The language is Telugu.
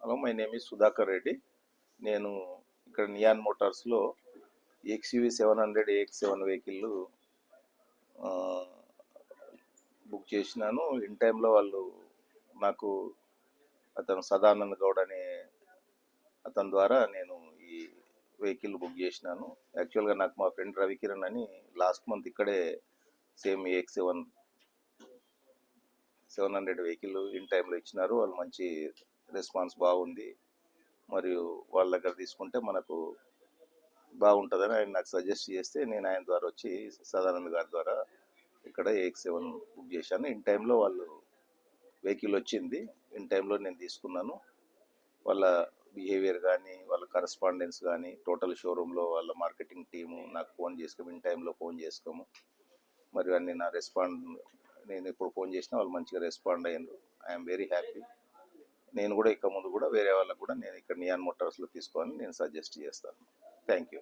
Hello, my name is Sudhakar Reddy. నేను ఇక్కడ నియాన్ మోటార్స్లో XUV 700 AX7 వెహికల్ బుక్ చేసినాను. ఇన్ టైంలో వాళ్ళు నాకు అతను సదానంద్ గౌడ్ అనే అతని ద్వారా నేను ఈ వెహికల్ బుక్ చేసినాను. యాక్చువల్గా నాకు మా ఫ్రెండ్ రవికిరణ్ అని లాస్ట్ మంత్ ఇక్కడే సేమ్ AX7 700 వెహికల్ ఇన్ టైంలో ఇచ్చినారు. వాళ్ళు మంచి రెస్పాన్స్ బాగుంది. మరియు వాళ్ళ దగ్గర తీసుకుంటే మనకు బాగుంటుందని ఆయన నాకు సజెస్ట్ చేస్తే నేను ఆయన ద్వారా వచ్చి సదానంద్ గారి ద్వారా ఇక్కడ AX7 బుక్ చేశాను. ఇన్ టైంలో వాళ్ళు వెహికల్ వచ్చింది. ఇన్ టైంలో నేను తీసుకున్నాను. వాళ్ళ బిహేవియర్ కానీ వాళ్ళ కరస్పాండెన్స్ కానీ టోటల్ షోరూంలో వాళ్ళ మార్కెటింగ్ టీము నాకు ఫోన్ చేసుకోము, ఇన్ టైంలో ఫోన్ చేసుకోము. మరియు అన్ని నా నేను ఇప్పుడు ఫోన్ చేసినా వాళ్ళు మంచిగా రెస్పాండ్ అయ్యారు. I'm very happy. నేను కూడా ఇక ముందు కూడా వేరే వాళ్ళకు కూడా నేను ఇక్కడ నియాన్ మోటార్స్లో తీసుకోవాలని నేను సజెస్ట్ చేస్తాను. Thank you.